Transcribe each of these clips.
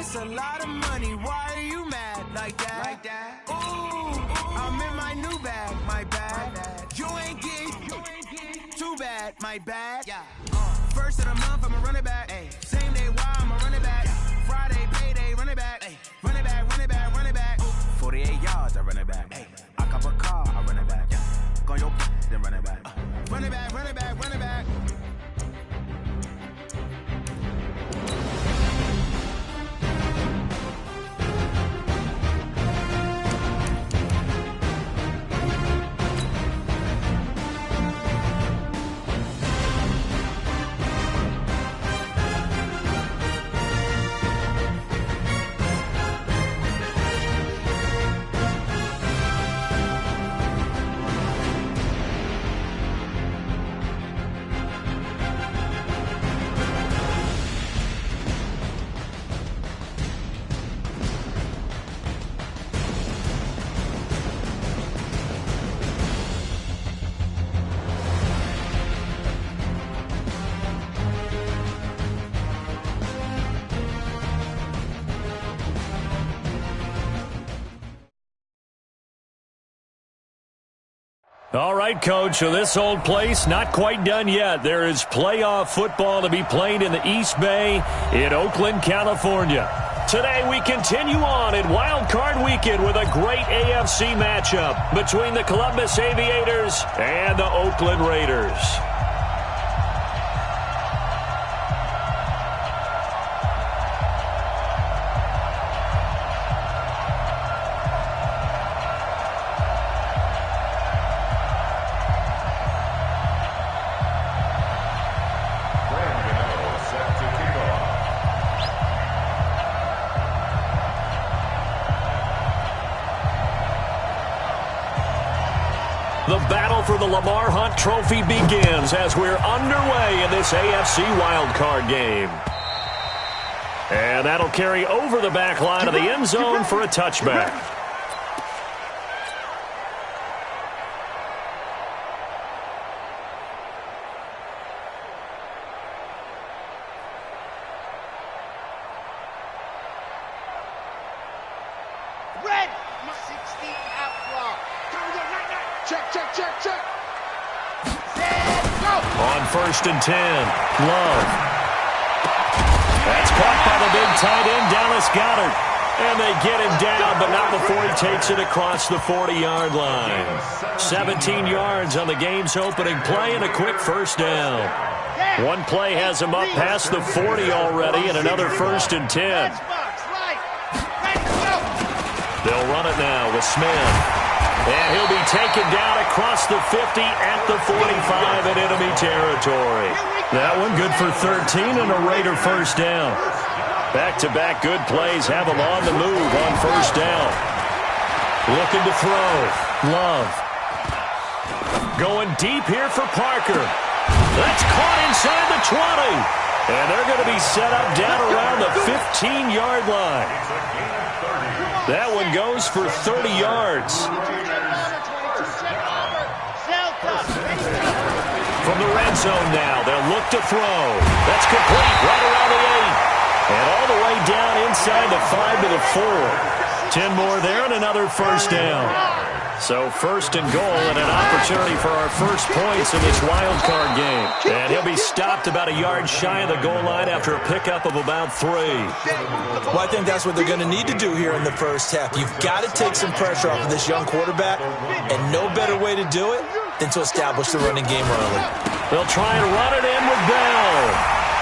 It's a lot of money. Why are you mad like that? Ooh, I'm in my new bag. My bad. You ain't get too bad. My bad. Yeah. First of the month, I'ma run it back. Ay. Same day, why I'ma run it back. Friday, payday, run it back. Ay. Run it back, run it back, run it back. 48 yards, I run it back. Ay. I cop a car, I run it back. Yeah. Go your then run it back. Run it back, run it back, run it back. All right, Coach, so this old place not quite done yet. There is playoff football to be played in the East Bay in Oakland, California. Today we continue on in Wild Card Weekend with a great AFC matchup between the Columbus Aviators and the Oakland Raiders. The battle for the Lamar Hunt Trophy begins as we're underway in this AFC wildcard game. And that'll carry over the back line of the end zone for a touchback. Red, 16 out block. Check. On 1st and 10, Love. That's caught by the big tight end, Dallas Goedert. And they get him down, but not before he takes it across the 40-yard line. 17 yards on the game's opening play and a quick first down. One play has him up past the 40 already and another 1st and 10. They'll run it now with Smith. And he'll be taken down across the 50 at the 45 in enemy territory. That one good for 13 and a Raider first down. Back-to-back good plays have him on the move on first down. Looking to throw. Love. Going deep here for Parker. That's caught inside the 20. And they're going to be set up down around the 15-yard line. That one goes for 30 yards. From the red zone now, they'll look to throw. That's complete right around the 8. And all the way down inside the 5 to the 4. 10 more there and another first down. So 1st and goal and an opportunity for our first points in this wild card game. And he'll be stopped about a yard shy of the goal line after a pickup of about 3. Well, I think that's what they're going to need to do here in the first half. You've got to take some pressure off of this young quarterback, and no better way to do it than to establish the running game early. They'll try and run it in with Bell.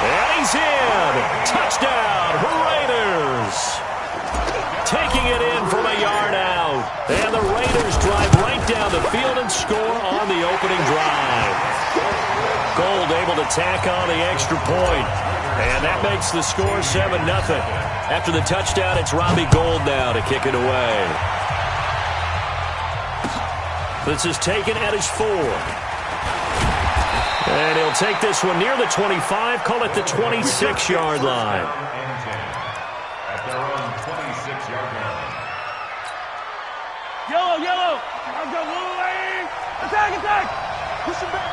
And he's in. Touchdown, Raiders. Taking it in from a yard out. And the Raiders drive right down the field and score on the opening drive. Gold able to tack on the extra point. And that makes the score 7-0. After the touchdown, it's Robbie Gould now to kick it away. This is taken at his 4. And he'll take this one near the 25, call it the 26-yard line. At their own 26-yard line. Yellow. I'm going Wolverine. Attack. Push him back.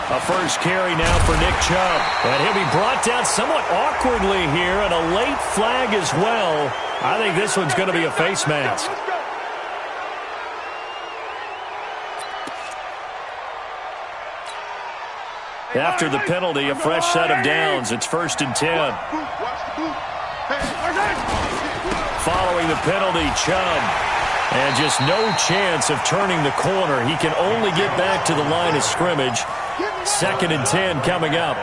A first carry now for Nick Chubb. And he'll be brought down somewhat awkwardly here, and a late flag as well. I think this one's going to be a face mask. After the penalty, a fresh set of downs. It's 1st and 10. Following the penalty, Chubb. And just no chance of turning the corner. He can only get back to the line of scrimmage. 2nd and 10 coming up.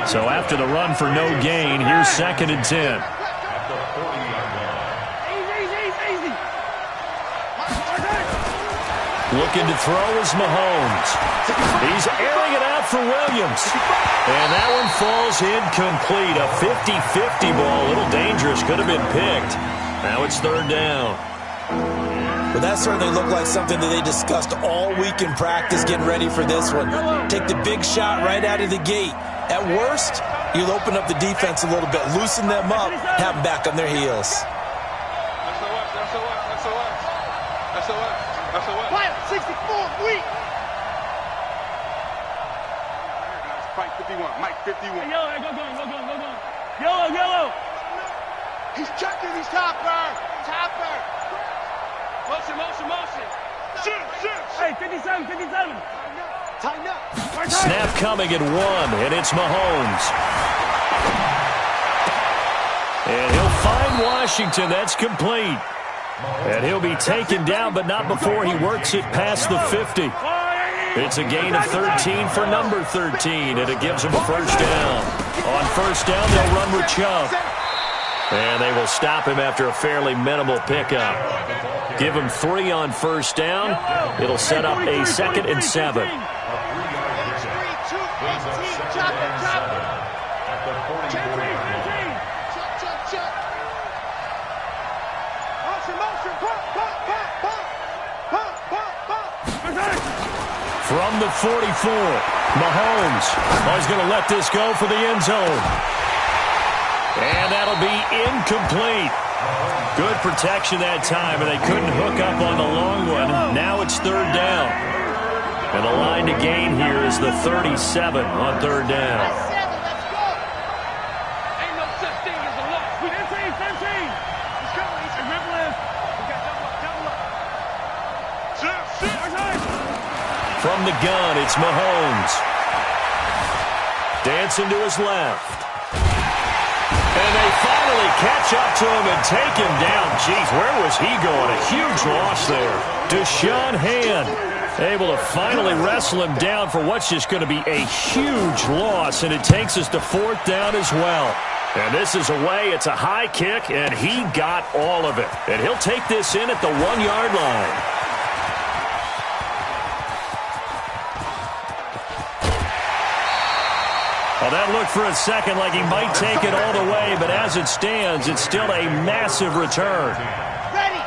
So after the run for no gain, here's 2nd and 10. Looking to throw is Mahomes. He's airing it out for Williams. And that one falls incomplete. A 50-50 ball. A little dangerous. Could have been picked. Now it's 3rd down. Well, that certainly looked like something that they discussed all week in practice, getting ready for this one. Take the big shot right out of the gate. At worst, you'll open up the defense a little bit, loosen them up, have them back on their heels. Quiet, 64, weak. Fight 51, Mike 51. Hey, yellow, go. Yellow. He's checking, he's topper. Motion. Shoot. Hey, 57. Tighten up. Snap coming at 1, and it's Mahomes. And he'll find Washington. That's complete. And he'll be taken down, but not before he works it past the 50. It's a gain of 13 for number 13, and it gives him a 1st down. On 1st down, they'll run with Chubb. And they will stop him after a fairly minimal pickup. Give him 3 on 1st down. It'll set up a 2nd and 7. From the 44, Mahomes. He's going to let this go for the end zone. And that'll be incomplete. Good protection that time, and they couldn't hook up on the long one. Now it's 3rd down. And the line to gain here is the 37 on 3rd down. Ain't no such thing as a loss. 15. Let's go. He's a rip lift. We got double up. From the gun, it's Mahomes. Dancing to his left. And they finally catch up to him and take him down. Jeez, where was he going? A huge loss there. Deshaun Hand able to finally wrestle him down for what's just going to be a huge loss, and it takes us to 4th down as well. And this is away. It's a high kick, and he got all of it. And he'll take this in at the 1-yard line. Well, that looked for a second like he might take it all the way, but as it stands, it's still a massive return.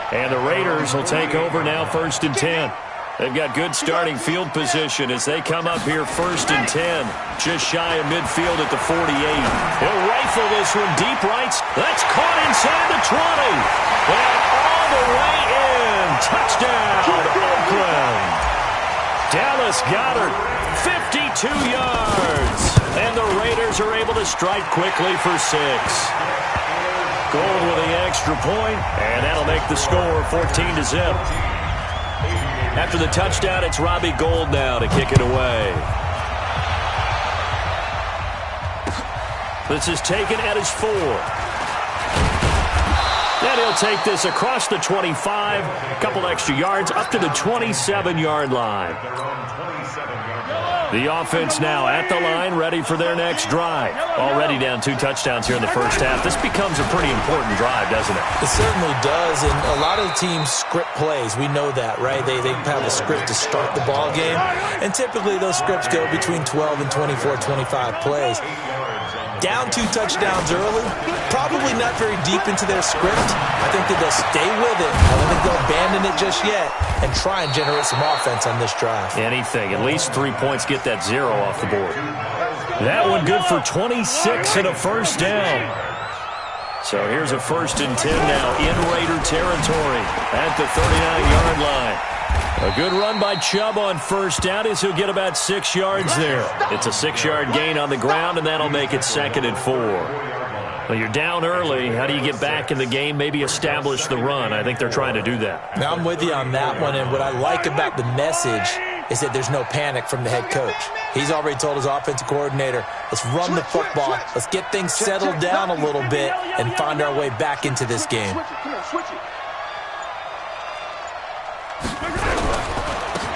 And the Raiders will take over now 1st and 10. They've got good starting field position as they come up here 1st and 10. Just shy of midfield at the 48. He'll rifle this one deep right. That's caught inside the 20. And all the way in. Touchdown, Oakland. Dallas Goedert, 52 yards. And the Raiders are able to strike quickly for 6. Gold with the extra point, and that'll make the score 14-0. After the touchdown, it's Robbie Gould now to kick it away. This is taken at his 4. And he'll take this across the 25, a couple extra yards, up to the 27-yard line. The offense now at the line, ready for their next drive. Already down 2 touchdowns here in the first half. This becomes a pretty important drive, doesn't it? It certainly does, and a lot of the teams script plays. We know that, right? They have a script to start the ball game, and typically those scripts go between 12 and 24, 25 plays. Down 2 touchdowns early, probably not very deep into their script. I think that they'll stay with it. I don't think they'll abandon it just yet and try and generate some offense on this drive. Anything. At least 3 points, get that 0 off the board. That one good for 26 and a 1st down. So here's a 1st and 10 now in Raider territory at the 39-yard line. A good run by Chubb on 1st down as he'll get about 6 yards there. It's a 6-yard gain on the ground, and that'll make it 2nd and 4. Well, you're down early. How do you get back in the game, maybe establish the run? I think they're trying to do that. Now, I'm with you on that one, and what I like about the message is that there's no panic from the head coach. He's already told his offensive coordinator, let's run the football, let's get things settled down a little bit and find our way back into this game.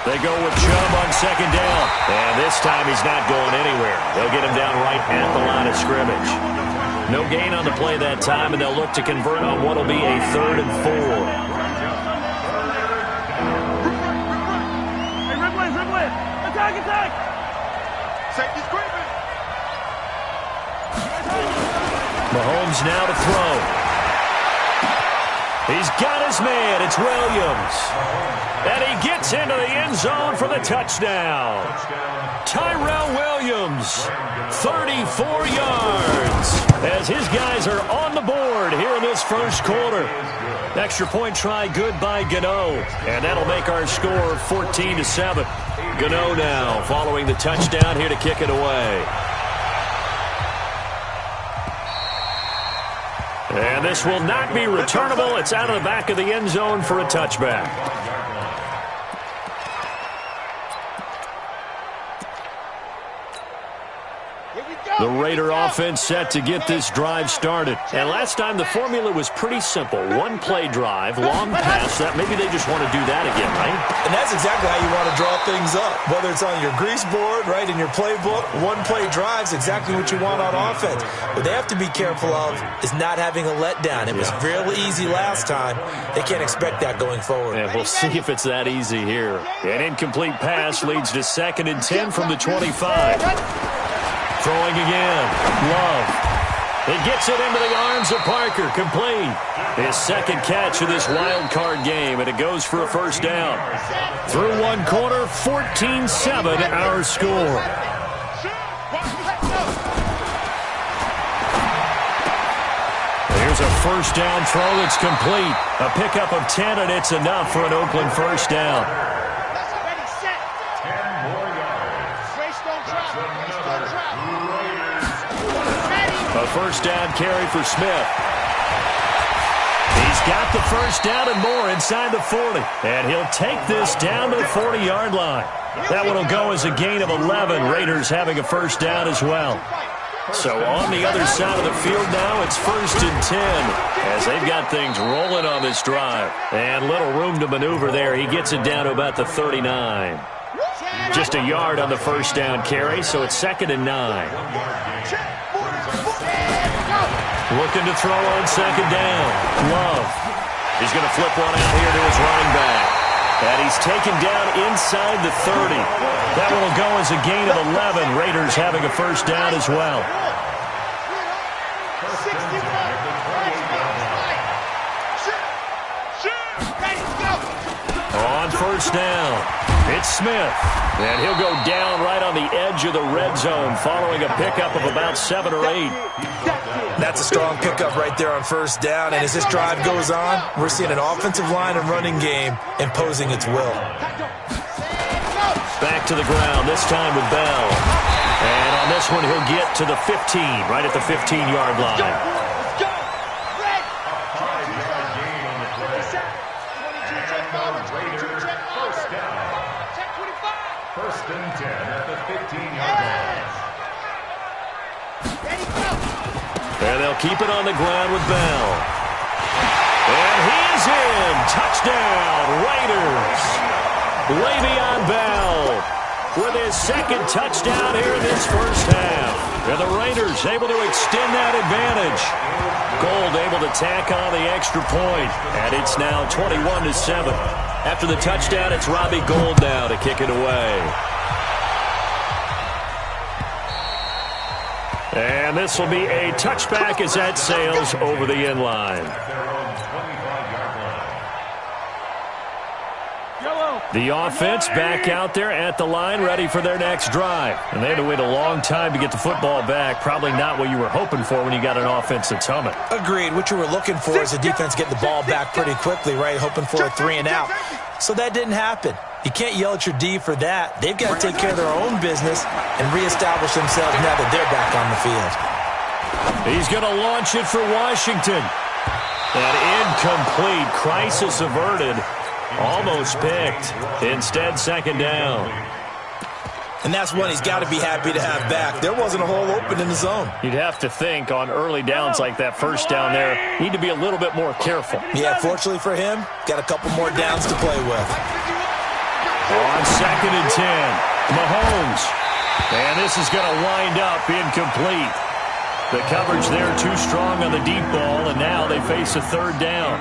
They go with Chubb on 2nd down, and this time he's not going anywhere. They'll get him down right at the line of scrimmage. No gain on the play that time, and they'll look to convert on what will be a 3rd and 4. Attack! Safety's creeping. Mahomes now to throw. He's got his man. It's Williams. And he gets into the end zone for the touchdown. Tyrell Williams, 34 yards. As his guys are on the board here in this 1st quarter. Extra point try good by Gano. And that'll make our score 14-7. Gano now following the touchdown here to kick it away. And this will not be returnable. It's out of the back of the end zone for a touchback. The Raider offense set to get this drive started. And last time the formula was pretty simple. 1-play drive, long pass. That maybe they just want to do that again, right? And that's exactly how you want to draw things up. Whether it's on your grease board, right, in your playbook, 1-play drive's exactly what you want on offense. What they have to be careful of is not having a letdown. It was real easy last time. They can't expect that going forward. And we'll see if it's that easy here. An incomplete pass leads to 2nd and 10 from the 25. Throwing again. Love. He gets it into the arms of Parker. Complete. His 2nd catch of this wild card game, and it goes for a 1st down. Through 1 quarter, 14-7 our score. Here's a 1st down throw that's complete. A pickup of 10, and it's enough for an Oakland 1st down. A 1st down carry for Smith. He's got the 1st down and more inside the 40. And he'll take this down to the 40-yard line. That one will go as a gain of 11. Raiders having a 1st down as well. So on the other side of the field now, it's 1st and 10 as they've got things rolling on this drive. And little room to maneuver there. He gets it down to about the 39. Just a yard on the 1st down carry, so it's 2nd and 9. Looking to throw on 2nd down. Love. He's going to flip one out here to his running back. And he's taken down inside the 30. That one will go as a gain of 11. Raiders having a 1st down as well. On 1st down, it's Smith. And he'll go down right on the edge of the red zone following a pickup of about 7 or 8. That's a strong pickup right there on 1st down. And as this drive goes on, we're seeing an offensive line and running game imposing its will. Back to the ground, this time with Bell. And on this one, he'll get to the 15, right at the 15-yard line. And they'll keep it on the ground with Bell. And he's in. Touchdown, Raiders. Le'Veon Bell with his 2nd touchdown here in this 1st half. And the Raiders able to extend that advantage. Gold able to tack on the extra point. And it's now 21-7. After the touchdown, it's Robbie Gould now to kick it away. And this will be a touchback as that sails over the end line. Yellow. The offense back out there at the line, ready for their next drive. And they had to wait a long time to get the football back. Probably not what you were hoping for when you got an offense that's humming. Agreed. What you were looking for is the defense getting the ball back pretty quickly, right? Hoping for a 3 and out. So that didn't happen. You can't yell at your D for that. They've got to take care of their own business and reestablish themselves now that they're back on the field. He's going to launch it for Washington. And incomplete. Crisis averted. Almost picked. Instead, second down. And that's one he's got to be happy to have back. There wasn't a hole open in the zone. You'd have to think on early downs like that first down there, need to be a little bit more careful. Yeah, fortunately for him, got a couple more downs to play with. On 2nd and 10, Mahomes. And this is going to wind up incomplete. The coverage there too strong on the deep ball, and now they face a 3rd down.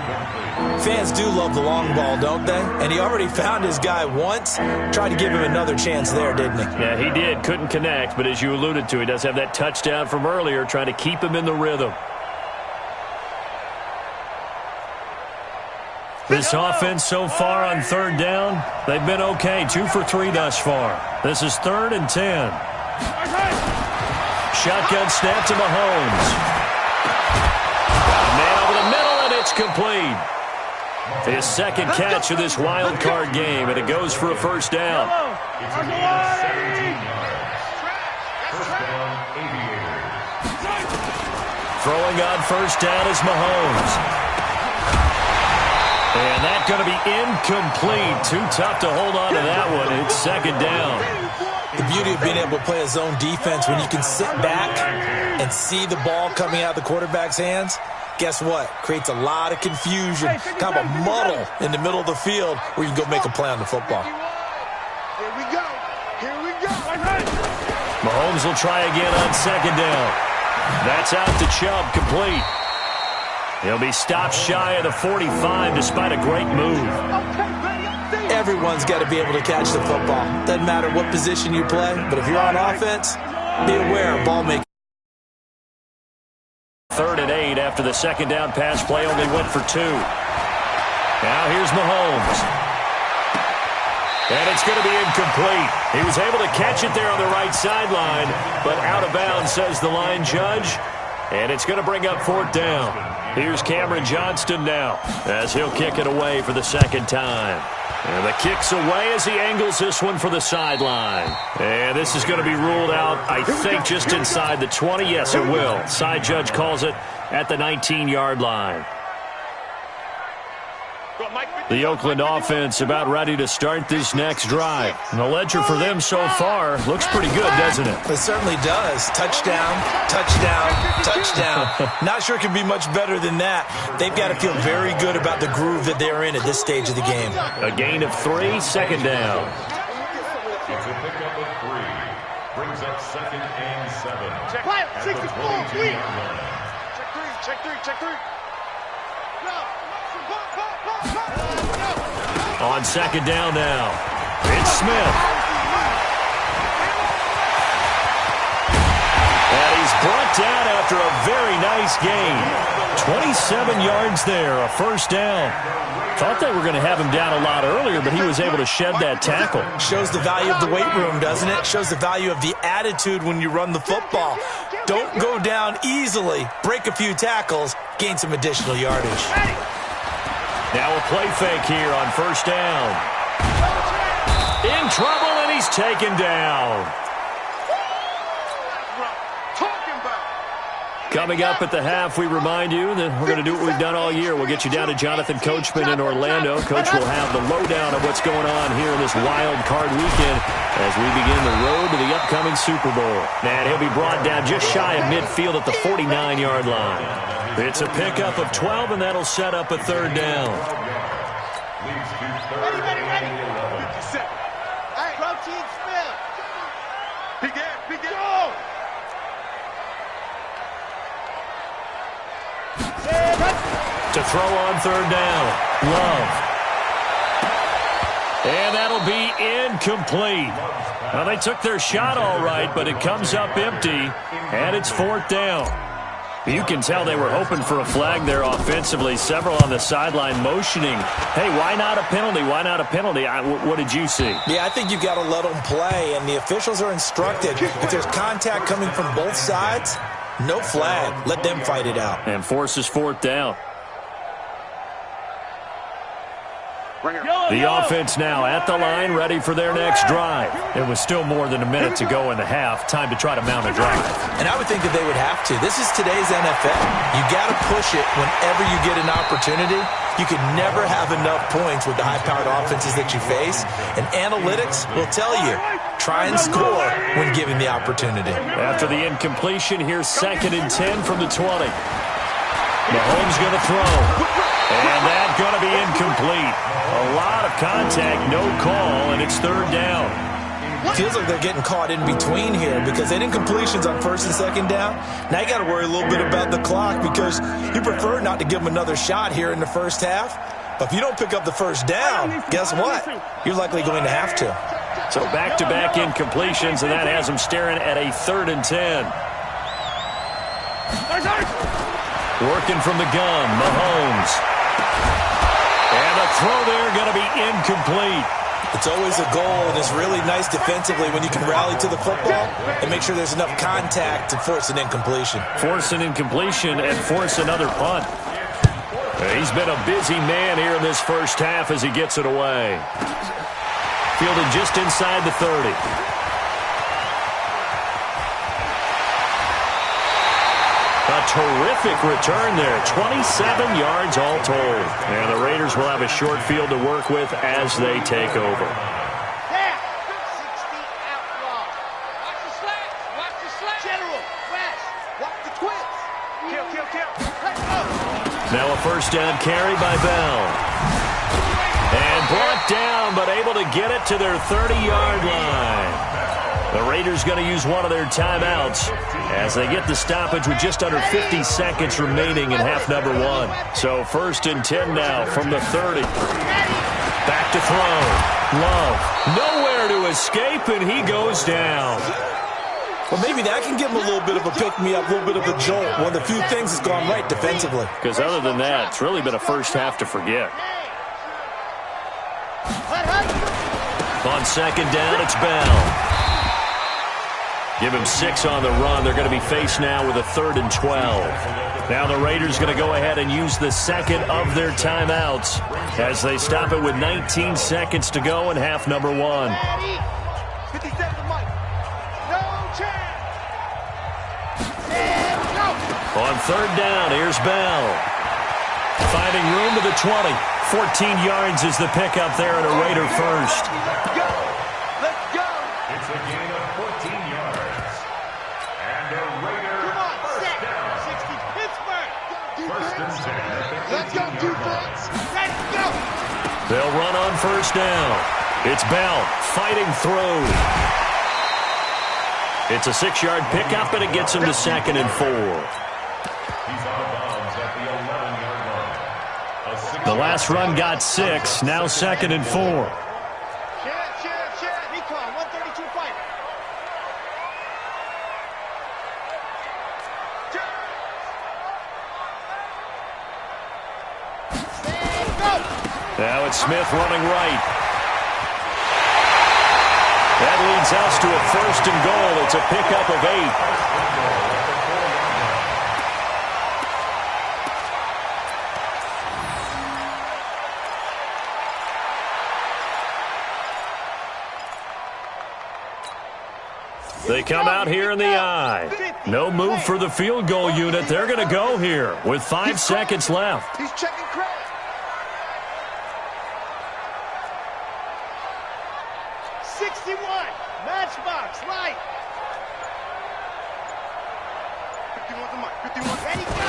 Fans do love the long ball, don't they? And he already found his guy once. Tried to give him another chance there, didn't he? Yeah, he did. Couldn't connect, but as you alluded to, he does have that touchdown from earlier, trying to keep him in the rhythm. This offense so far on 3rd down, they've been okay. 2 for 3 thus far. This is 3rd and 10. Shotgun snap to Mahomes. Got a man over the middle, and it's complete. His second catch of this wild card game, and it goes for a 1st down. It's a gain of 17 yards. First down, Aviators. Throwing on 1st down is Mahomes. And that's going to be incomplete. Too tough to hold on to that one. It's 2nd down. The beauty of being able to play a zone defense when you can sit back and see the ball coming out of the quarterback's hands, guess what? Creates a lot of confusion, kind of a muddle in the middle of the field where you can go make a play on the football. Here we go. Here we go. Mahomes will try again on 2nd down. That's out to Chubb, complete. He'll be stopped shy of the 45 despite a great move. Everyone's got to be able to catch the football. Doesn't matter what position you play, but if you're on offense, be aware of ball making. 3rd and 8 after the 2nd down pass play only went for 2. Now here's Mahomes. And it's going to be incomplete. He was able to catch it there on the right sideline, but out of bounds, says the line judge. And it's going to bring up 4th down. Here's Cameron Johnston now as he'll kick it away for the 2nd time. And the kick's away as he angles this one for the sideline. And this is going to be ruled out, I think, just inside the 20. Yes, it will. Side judge calls it at the 19-yard line. The Oakland offense about ready to start this next drive. And the ledger for them so far looks pretty good, doesn't it? It certainly does. Touchdown, touchdown, touchdown. Not sure it can be much better than that. They've got to feel very good about the groove that they're in at this stage of the game. A gain of 3, 2nd down. It's a pickup of 3. Brings up 2nd and 7. Check 64, please. Check 3. Check 3. On 2nd down now, it's Smith. And he's brought down after a very nice gain. 27 yards there, a 1st down. Thought they were going to have him down a lot earlier, but he was able to shed that tackle. Shows the value of the weight room, doesn't it? Shows the value of the attitude when you run the football. Don't go down easily. Break a few tackles, gain some additional yardage. Now a play fake here on 1st down. In trouble, and he's taken down. Coming up at the half, we remind you that we're going to do what we've done all year. We'll get you down to Jonathan Coachman in Orlando. Coach will have the lowdown of what's going on here in this wild card weekend as we begin the road to the upcoming Super Bowl. And he'll be brought down just shy of midfield at the 49-yard line. It's a pickup of 12, and that'll set up a 3rd down. Leads to 3rd and 11. Hey, Protein Smith. Big go! To throw on 3rd down, Love. And that'll be incomplete. Well, they took their shot all right, but it comes up empty, and it's 4th down. You can tell they were hoping for a flag there offensively. Several on the sideline motioning, hey, why not a penalty? Why not a penalty? What did you see? Yeah, I think you've got to let them play, and the officials are instructed. If there's contact coming from both sides, no flag. Let them fight it out. And forces fourth down. The offense now at the line, ready for their next drive. It was still more than a minute to go in the half. Time to try to mount a drive. And I would think that they would have to. This is today's NFL. You got to push it whenever you get an opportunity. You can never have enough points with the high-powered offenses that you face. And analytics will tell you, try and score when given the opportunity. After the incompletion, here's 2nd and 10 from the 20. Mahomes going to throw. And that's going to be incomplete. A lot of contact, no call, and it's 3rd down. Feels like they're getting caught in between here because they did incompletions on 1st and 2nd down. Now you got to worry a little bit about the clock because you prefer not to give them another shot here in the first half. But if you don't pick up the 1st down, guess what? You're likely going to have to. So back-to-back incompletions, and that has them staring at a 3rd and 10. Working from the gun, Mahomes. And the throw there going to be incomplete. It's always a goal, and it's really nice defensively when you can rally to the football and make sure there's enough contact to force an incompletion. Force an incompletion and force another punt. He's been a busy man here in this first half as he gets it away. Fielded just inside the 30. A terrific return there. 27 yards all told. And the Raiders will have a short field to work with as they take over. There. 60 outlaw. Watch the slats. Watch the slats. General. West. Watch the twins. Kill. Let's go. Now a 1st down carry by Bell. And brought down, but able to get it to their 30-yard line. The Raiders going to use one of their timeouts as they get the stoppage with just under 50 seconds remaining in half number 1. So 1st and 10 now from the 30. Back to throw. Love. Nowhere to escape, and he goes down. Well, maybe that can give him a little bit of a pick-me-up, a little bit of a jolt. One of the few things that's gone right defensively. Because other than that, it's really been a first half to forget. On 2nd down, it's Bell. Give him 6 on the run. They're going to be faced now with a 3rd and 12. Now the Raiders going to go ahead and use the 2nd of their timeouts as they stop it with 19 seconds to go in half number 1. 57 to Mike. No chance. On 3rd down, here's Bell. Finding room to the 20. 14 yards is the pickup there and a Raider first. Let's go. It's a gain of 14 yards. And a Raider first down. 60 Pittsburgh. 1st and 10. Let's go, defense. Let's go. They'll run on 1st down. It's Bell fighting through. It's a 6-yard pickup, and it gets him to 2nd and 4. He's out of bounds at the 11-yard line. The last run got 6, now 2nd and 4. Sheriff. Recon, 132 fighter. Now it's Smith running right. That leads us to a 1st and goal. It's a pickup of 8. They come out here in the eye. No move for the field goal unit. They're going to go here with 5 seconds left. He's checking credit. 61. Matchbox, right. 51 to Mike. 51. Ready, go.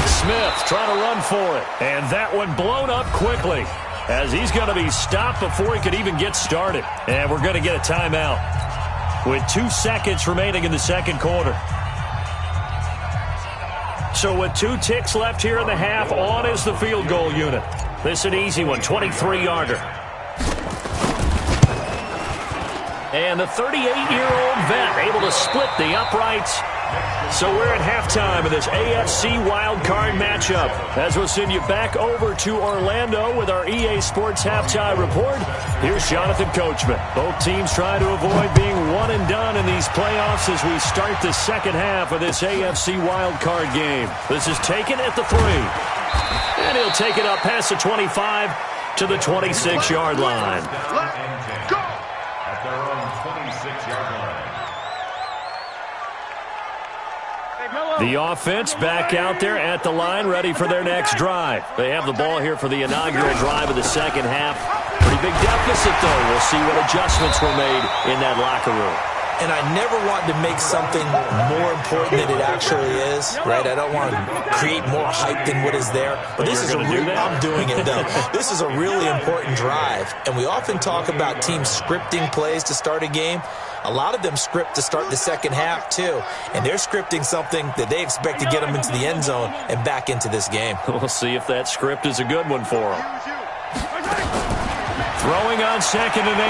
Smith trying to run for it. And that one blown up quickly as he's going to be stopped before he could even get started. And we're going to get a timeout with 2 seconds remaining in the 2nd quarter. So with 2 ticks left here in the half, on is the field goal unit. This is an easy one, 23-yarder. And the 38-year-old vet able to split the uprights So we're at halftime of this AFC wildcard matchup. As we'll send you back over to Orlando with our EA Sports Halftime Report, here's Jonathan Coachman. Both teams trying to avoid being one and done in these playoffs as we start the second half of this AFC wildcard game. This is taken at the 3. And he'll take it up past the 25 to the 26-yard line. Let's go! At their own 26-yard line. The offense back out there at the line, ready for their next drive. They have the ball here for the inaugural drive of the second half. Pretty big deficit, though. We'll see what adjustments were made in that locker room. And I never want to make something more important than it actually is, right? I don't want to create more hype than what is there. But this is I'm doing it, though. This is a really important drive. And we often talk about teams scripting plays to start a game. A lot of them script to start the second half, too. And they're scripting something that they expect to get them into the end zone and back into this game. We'll see if that script is a good one for them. Throwing on 2nd and 8.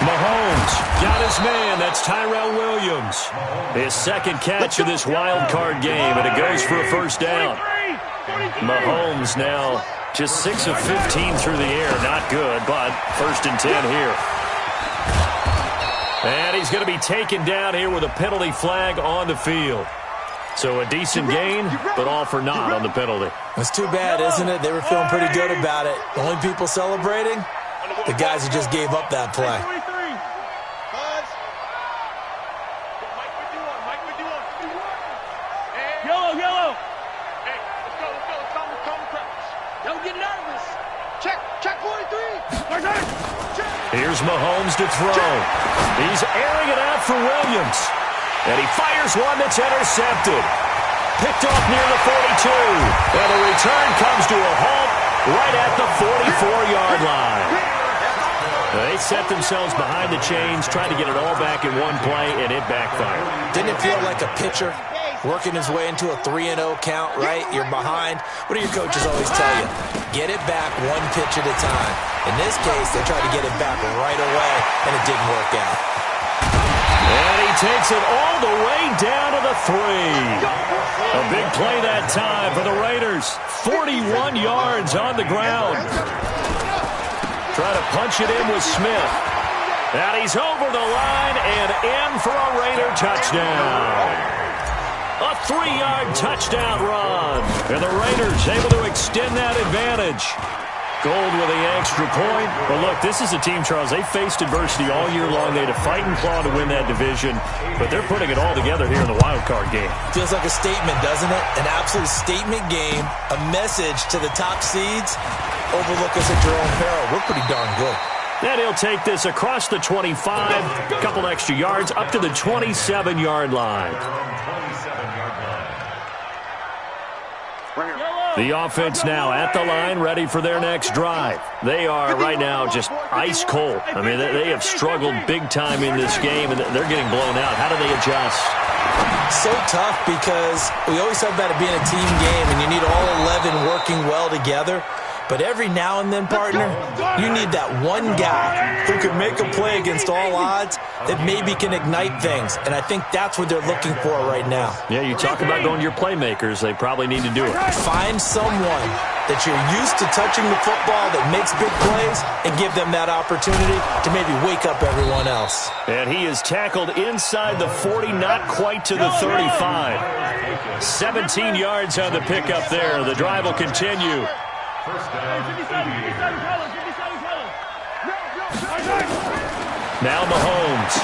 Mahomes got his man. That's Tyrell Williams. His second catch of this wild card game, and it goes for a first down. Mahomes now just 6 of 15 through the air. Not good, but 1st and 10 here. And he's going to be taken down here with a penalty flag on the field. So a decent gain, but all for naught on the penalty. It's too bad, isn't it? They were feeling pretty good about it. The only people celebrating, the guys who just gave up that play. Yellow. Hey, let's go. Calm the practice. Don't get nervous. Check 43. Here's Mahomes to throw. He's airing it out for Williams. And he fires one that's intercepted. Picked off near the 42. And the return comes to a halt right at the 44-yard line. They set themselves behind the chains, trying to get it all back in one play, and it backfired. Didn't it feel like a pitcher working his way into a 3-0 count, right? You're behind. What do your coaches always tell you? Get it back one pitch at a time. In this case, they tried to get it back right away, and it didn't work out. And he takes it all the way down to the 3. A big play that time for the Raiders. 41 yards on the ground. Try to punch it in with Smith. And he's over the line and in for a Raider touchdown. A 3-yard touchdown run. And the Raiders able to extend that advantage. Gold with the extra point. But look, this is a team, Charles, they faced adversity all year long. They had to fight and claw to win that division. But they're putting it all together here in the wild card game. Feels like a statement, doesn't it? An absolute statement game. A message to the top seeds. Overlook us at your own peril. We're pretty darn good. And he'll take this across the 25, a couple extra yards, up to the 27-yard line. The offense now at the line, ready for their next drive. They are right now just ice cold. I mean, they have struggled big time in this game, and they're getting blown out. How do they adjust? So tough because we always talk about it being a team game, and you need all 11 working well together. But every now and then, partner, you need that one guy who can make a play against all odds that maybe can ignite things. And I think that's what they're looking for right now. Yeah, you talk about going to your playmakers. They probably need to do it. Find someone that you're used to touching the football that makes big plays and give them that opportunity to maybe wake up everyone else. And he is tackled inside the 40, not quite to the 35. 17 yards on the pickup there. The drive will continue. First down, now Mahomes.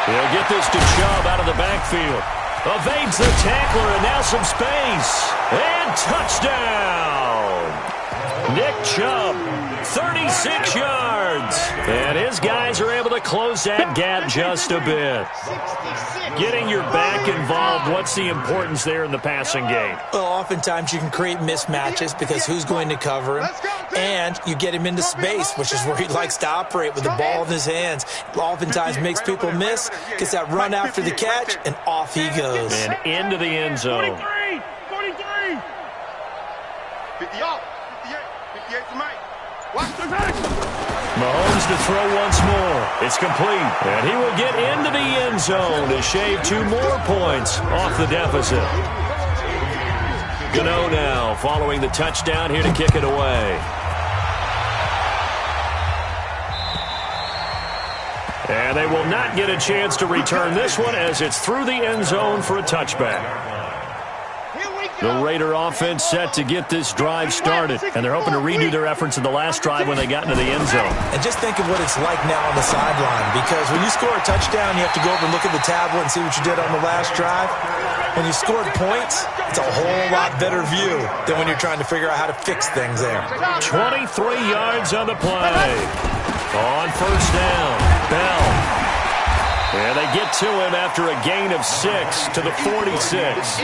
He'll get this to Chubb out of the backfield. Evades the tackler, and now some space. And touchdown! Nick Chubb, 36 yards. And his guys are able to close that gap just a bit. Getting your back involved, what's the importance there in the passing game? Well, oftentimes you can create mismatches because who's going to cover him? And you get him into space, which is where he likes to operate with the ball in his hands. Oftentimes makes people miss, gets that run after the catch, and off he goes. And into the end zone. 43. 50 off. 58 to Mike. Watch the Mahomes to throw once more. It's complete. And he will get into the end zone to shave 2 more points off the deficit. Gano now following the touchdown here to kick it away. And they will not get a chance to return this one as it's through the end zone for a touchback. The Raider offense set to get this drive started, and they're hoping to redo their efforts in the last drive when they got into the end zone. And just think of what it's like now on the sideline, because when you score a touchdown, you have to go over and look at the tablet and see what you did on the last drive. When you scored points, it's a whole lot better view than when you're trying to figure out how to fix things there. 23 yards on the play. On first down, Bell. And they get to him after a gain of 6 to the 46.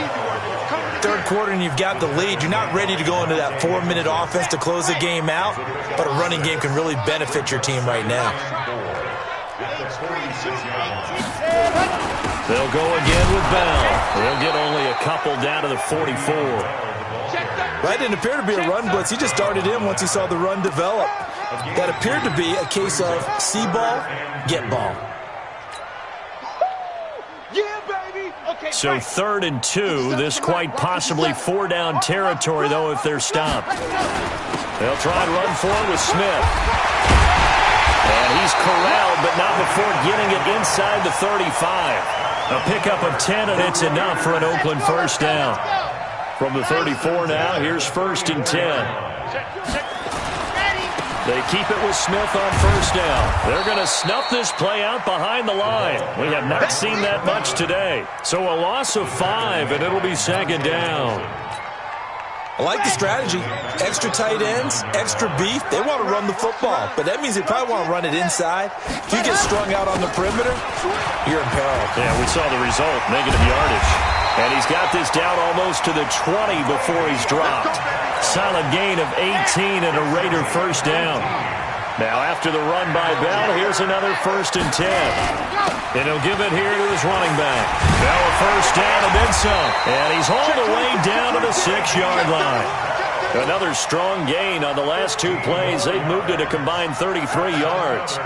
Third quarter and you've got the lead. You're not ready to go into that 4-minute offense to close the game out, but a running game can really benefit your team right now. They'll go again with Bell. They'll get only a couple down to the 44. Right, didn't appear to be a run blitz. He just darted in once he saw the run develop. That appeared to be a case of see ball, get ball. So 3rd and 2. This quite possibly 4-down territory, though, if they're stopped. They'll try and run for it with Smith. And he's corralled, but not before getting it inside the 35. A pickup of 10, and it's enough for an Oakland first down. From the 34 now, here's 1st and 10. They keep it with Smith on first down. They're going to snuff this play out behind the line. We have not seen that much today. So a loss of 5, and it'll be 2nd down. I like the strategy. Extra tight ends, extra beef. They want to run the football, but that means they probably want to run it inside. If you get strung out on the perimeter, you're in peril. Yeah, we saw the result, negative yardage. And he's got this down almost to the 20 before he's dropped. Solid gain of 18 and a Raider first down. Now after the run by Bell, here's another 1st and 10. And he'll give it here to his running back. Bell a first down and then some. And he's all the way down to the 6-yard line. Another strong gain on the last 2 plays. They've moved it a combined 33 yards.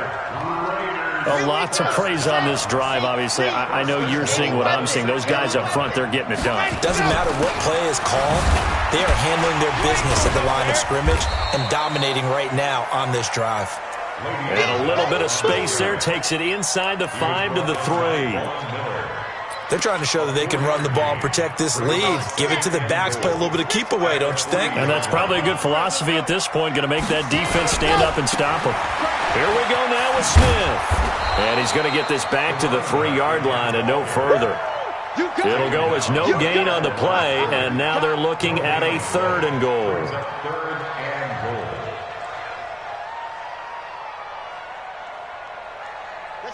A lot to praise on this drive, obviously. I know you're seeing what I'm seeing. Those guys up front, they're getting it done. Doesn't matter what play is called. They are handling their business at the line of scrimmage and dominating right now on this drive. And a little bit of space there takes it inside the 5 to the 3. They're trying to show that they can run the ball and protect this lead. Give it to the backs, play a little bit of keep away, don't you think? And that's probably a good philosophy at this point, going to make that defense stand up and stop them. Here we go now with Smith. And he's going to get this back to the 3-yard line and no further. It'll go as no gain on the play, and now they're looking at a 3rd and goal.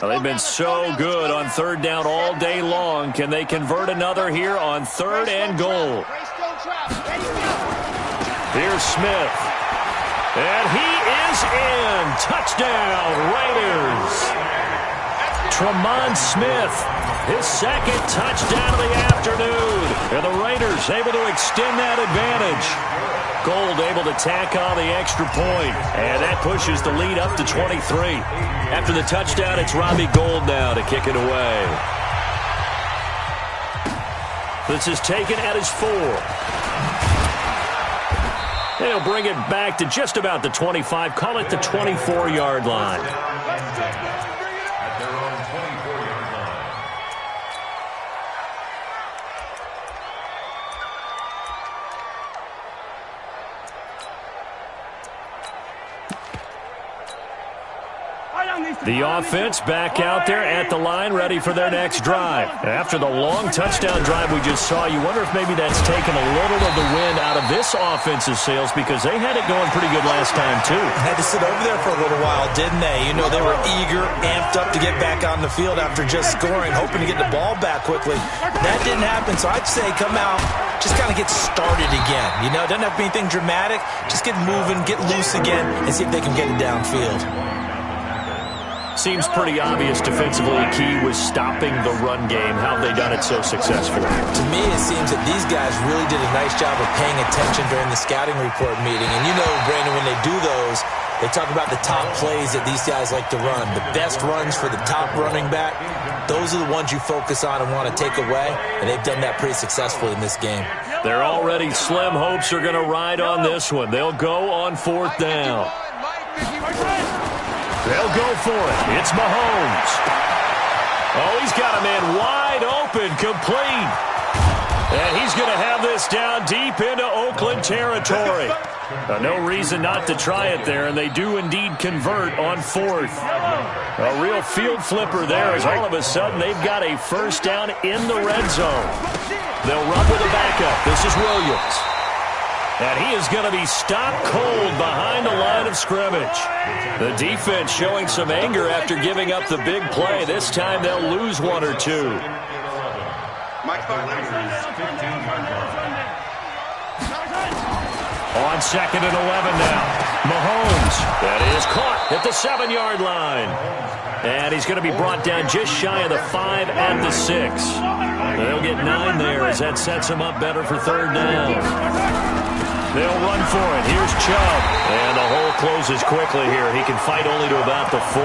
Well, they've been so good on 3rd down all day long. Can they convert another here on 3rd and goal? Here's Smith. And he is in. Touchdown, Raiders. Tremont Smith, his 2nd touchdown of the afternoon. And the Raiders able to extend that advantage. Gold able to tack on the extra point. And that pushes the lead up to 23. After the touchdown, it's Robbie Gould now to kick it away. This is taken at his 4. And he'll bring it back to just about the 25. Call it the 24-yard line. The offense back out there at the line, ready for their next drive. After the long touchdown drive we just saw, you wonder if maybe that's taken a little of the wind out of this offensive sails, because they had it going pretty good last time, too. Had to sit over there for a little while, didn't they? You know, they were eager, amped up to get back on the field after just scoring, hoping to get the ball back quickly. That didn't happen, so I'd say come out, just kind of get started again. You know, it doesn't have to be anything dramatic. Just get moving, get loose again, and see if they can get it downfield. Seems pretty obvious defensively a key was stopping the run game. How have they done it so successfully? To me, it seems that these guys really did a nice job of paying attention during the scouting report meeting. And you know, Brandon, when they do those, They talk about the top plays that these guys like to run. The best runs for the top running back, those are the ones you focus on and want to take away, and they've done that pretty successfully in this game. Their already slim hopes are going to ride on this one. They'll go on 4th down. They'll go for it. It's Mahomes. Oh, he's got a man wide open, complete. And he's going to have this down deep into Oakland territory. No reason not to try it there, and they do indeed convert on 4th. A real field flipper there as all of a sudden they've got a first down in the red zone. They'll run with a backup. This is Williams. And he is going to be stopped cold behind the line of scrimmage. The defense showing some anger after giving up the big play. This time they'll lose 1 or 2. On 2nd and 11 now. Mahomes. That is caught at the 7-yard line. And he's going to be brought down just shy of the 5 at the 6. They'll get 9 there as that sets him up better for 3rd down. They'll run for it. Here's Chubb. And the hole closes quickly here. He can fight only to about the 4.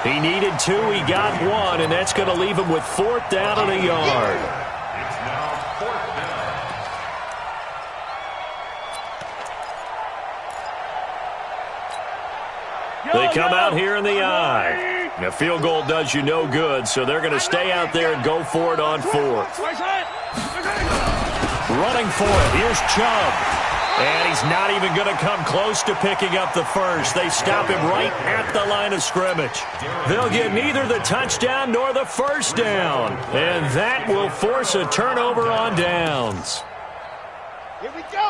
He needed 2. He got 1, and that's going to leave him with 4th down and a yard. It's now 4th down. They come out here in the eye. A field goal does you no good, so they're going to stay out there and go for it on 4th. Running for it. Here's Chubb. And he's not even going to come close to picking up the first. They stop him right at the line of scrimmage. They'll get neither the touchdown nor the first down. And that will force a turnover on downs.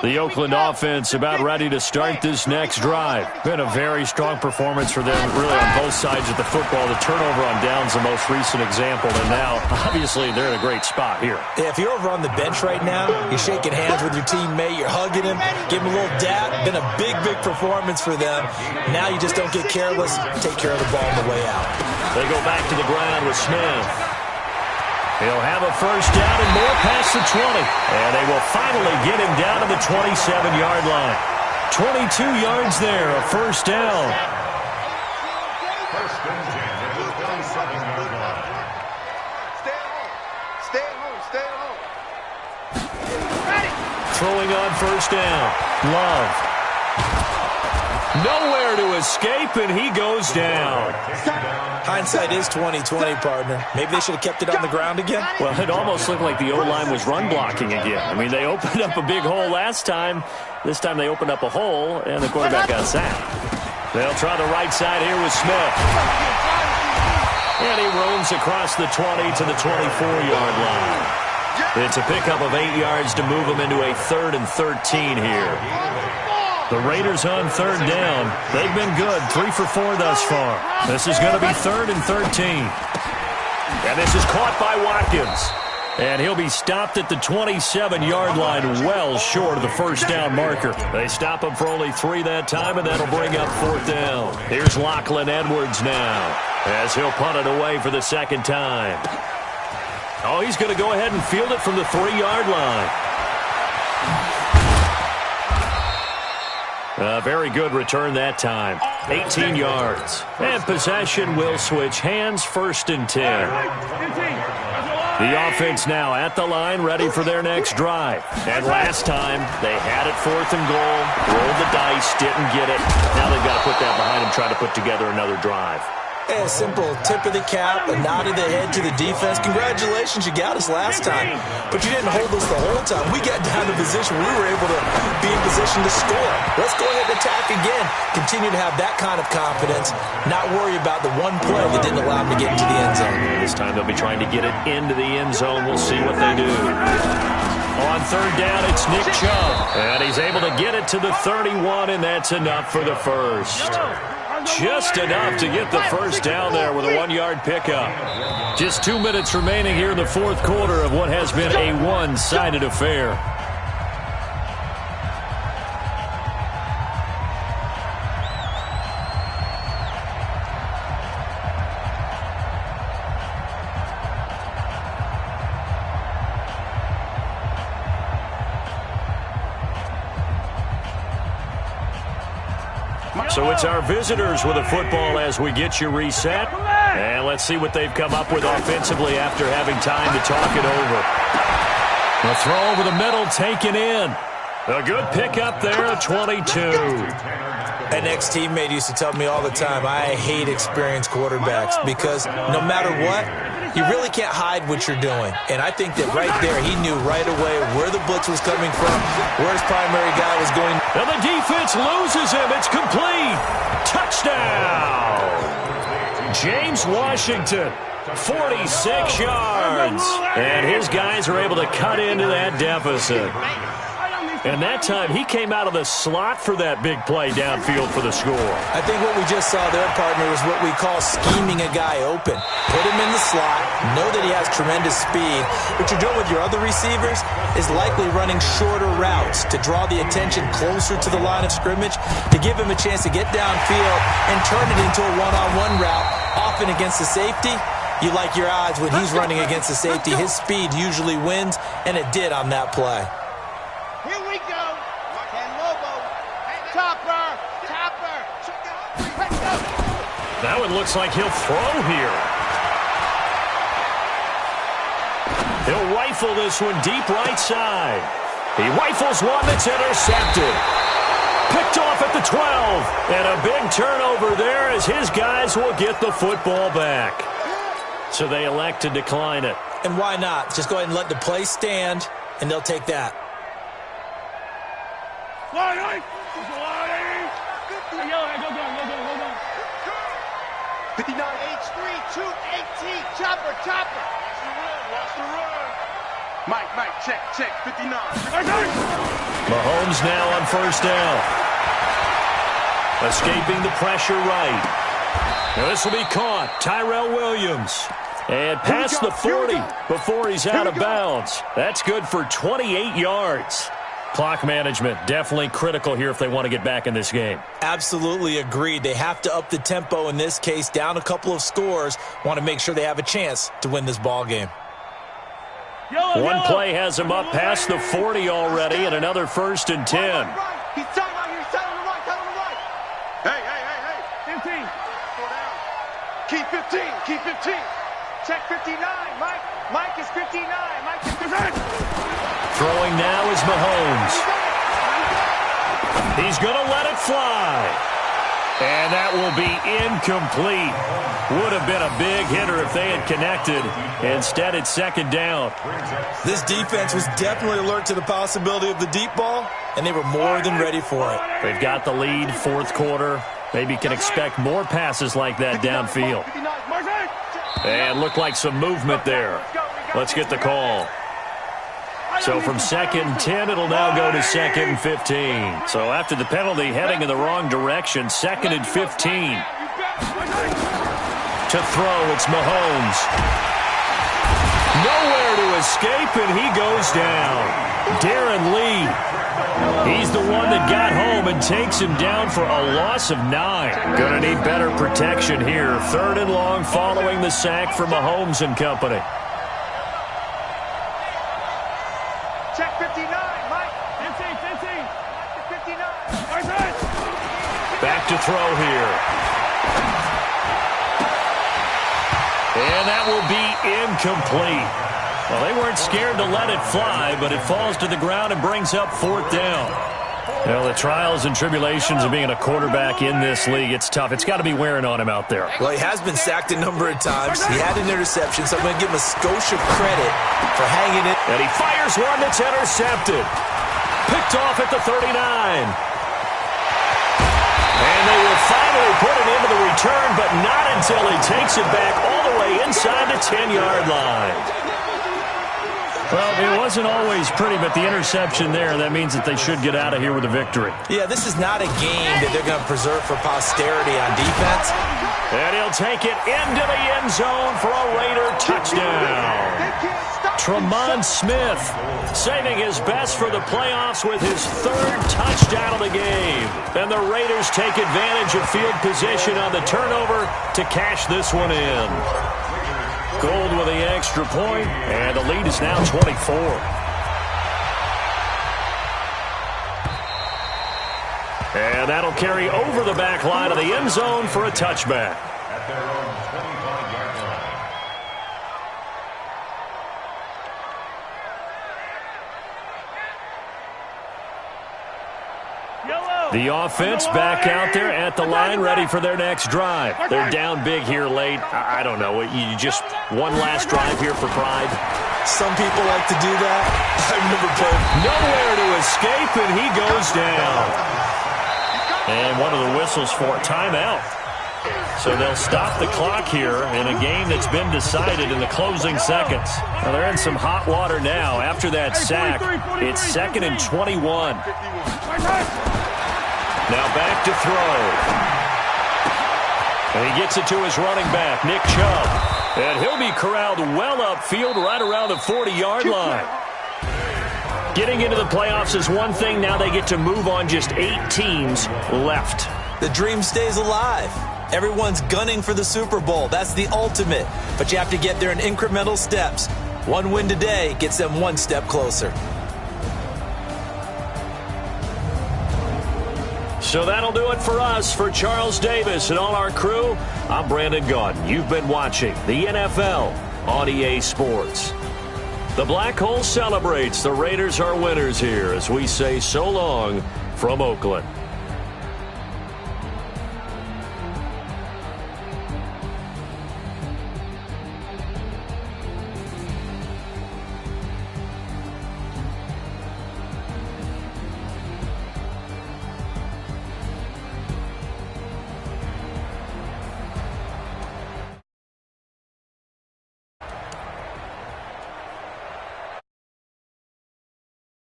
The Oakland offense about ready to start this next drive. Been a very strong performance for them, really on both sides of the football. The turnover on downs, the most recent example, and now, obviously, they're in a great spot here. Yeah, if you're over on the bench right now, you're shaking hands with your teammate, you're hugging him, giving him a little dap. Been a big, big performance for them. Now you just don't get careless, take care of the ball on the way out. They go back to the ground with Smith. He'll have a first down and more past the 20. And they will finally get him down to the 27-yard line. 22 yards there, a first down. First and 10 at the 27-yard line. Stay at home. Stay at home. Stay at home. Ready. Throwing on first down. Love. Nowhere to escape, and he goes down. Hindsight is 20/20, partner. Maybe they should have kept it on the ground again. Well, it almost looked like the O-line was run blocking again. I mean, they opened up a big hole last time. This time they opened up a hole, and the quarterback got sacked. They'll try the right side here with Smith. And he roams across the 20 to the 24-yard line. It's a pickup of 8 yards to move him into a 3rd and 13 here. The Raiders on 3rd down. They've been good, 3 for 4 thus far. This is going to be 3rd and 13. And this is caught by Watkins. And he'll be stopped at the 27-yard line, well short of the first down marker. They stop him for only 3 that time, and that'll bring up 4th down. Here's Lachlan Edwards now, as he'll punt it away for the 2nd time. Oh, he's going to go ahead and field it from the 3-yard line. A very good return that time. 18 yards. And possession will switch hands, 1st and 10. The offense now at the line, ready for their next drive. And last time, they had it 4th and goal, rolled the dice, didn't get it. Now they've got to put that behind them, try to put together another drive. A simple tip of the cap, a nod of the head to the defense. Congratulations, you got us last time. But you didn't hold us the whole time. We got down to position. We were able to be in position to score. Let's go ahead and attack again. Continue to have that kind of confidence. Not worry about the one play that didn't allow them to get into the end zone. This time they'll be trying to get it into the end zone. We'll see what they do. On 3rd down, it's Nick Chubb. And he's able to get it to the 31, and that's enough for the first. Just enough to get the first down there with a 1-yard pickup. Just 2 minutes remaining here in the 4th quarter of what has been a one-sided affair. So it's our visitors with the football as we get you reset. And let's see what they've come up with offensively after having time to talk it over. The throw over the middle taken in. A good pickup there, 22. An ex-teammate used to tell me all the time, I hate experienced quarterbacks because no matter what, you really can't hide what you're doing. And I think that right there, he knew right away where the blitz was coming from, where his primary guy was going. And the defense loses him. It's complete. Touchdown. James Washington, 46 yards. And his guys are able to cut into that deficit. And that time, he came out of the slot for that big play downfield for the score. I think what we just saw there, partner, is what we call scheming a guy open. Put him in the slot, know that he has tremendous speed. What you're doing with your other receivers is likely running shorter routes to draw the attention closer to the line of scrimmage, to give him a chance to get downfield and turn it into a one-on-one route, often against the safety. You like your odds when he's running against the safety. His speed usually wins, and it did on that play. Here we go. Ken Lobo. Topper. Let's go. That one looks like he'll throw here. He'll rifle this one deep right side. He rifles one that's intercepted. Picked off at the 12. And a big turnover there as his guys will get the football back. So they elect to decline it. And why not? Just go ahead and let the play stand, and they'll take that. 59, H3, 218, chopper. Watch the run. Mike, check, 59. Mahomes now on first down. Escaping the pressure right. Now this will be caught. Tyrell Williams. And past the 40 before he's out of bounds. That's good for 28 yards. Clock management definitely critical here if they want to get back in this game. Absolutely agreed. They have to up the tempo in this case, down a couple of scores. Want to make sure they have a chance to win this ball game. One play has him up past the 40 already, and another 1st and 10. He's tight right here. He's tight on the right. Hey. 15. Keep 15. Check 59. Mike is 59. Mike is 59. Throwing now is Mahomes. He's going to let it fly. And that will be incomplete. Would have been a big hitter if they had connected. Instead, it's 2nd down. This defense was definitely alert to the possibility of the deep ball, and they were more than ready for it. They've got the lead, 4th quarter. Maybe can expect more passes like that downfield. And looked like some movement there. Let's get the call. So from 2nd and 10, it'll now go to 2nd and 15. So after the penalty, heading in the wrong direction, 2nd and 15. To throw, it's Mahomes. Nowhere to escape, and he goes down. Darren Lee. He's the one that got home and takes him down for a loss of 9. Gonna need better protection here. 3rd and long following the sack for Mahomes and company. Check 59. Mike. 15. 59. Back to throw here. And that will be incomplete. Well, they weren't scared to let it fly, but it falls to the ground and brings up 4th down. You know, the trials and tribulations of being a quarterback in this league, it's tough. It's got to be wearing on him out there. Well, he has been sacked a number of times. He had an interception, so I'm going to give him a skosh of credit for hanging it. And he fires one that's intercepted. Picked off at the 39. And they will finally put it into the return, but not until he takes it back all the way inside the 10-yard line. Well, it wasn't always pretty, but the interception there, that means that they should get out of here with a victory. Yeah, this is not a game that they're going to preserve for posterity on defense. And he'll take it into the end zone for a Raider touchdown. Tremont Smith saving his best for the playoffs with his 3rd touchdown of the game. And the Raiders take advantage of field position on the turnover to cash this one in. Gold with the extra point, and the lead is now 24. And that'll carry over the back line of the end zone for a touchback. At their own 25-yard line. The offense back out there at the line, ready for their next drive. They're down big here late. I don't know. You just one last drive here for pride. Some people like to do that. I've never played. Nowhere to escape, and he goes down. And one of the whistles for a timeout. So they'll stop the clock here in a game that's been decided in the closing seconds. Now they're in some hot water now. After that sack, it's 2nd and 21. Now back to throw. And he gets it to his running back, Nick Chubb. And he'll be corralled well upfield right around the 40-yard line. Getting into the playoffs is one thing. Now they get to move on just 8 teams left. The dream stays alive. Everyone's gunning for the Super Bowl. That's the ultimate. But you have to get there in incremental steps. One win today gets them one step closer. So that'll do it for us. For Charles Davis and all our crew, I'm Brandon Gaudin. You've been watching the NFL on EA Sports. The Black Hole celebrates. The Raiders are winners here as we say so long from Oakland.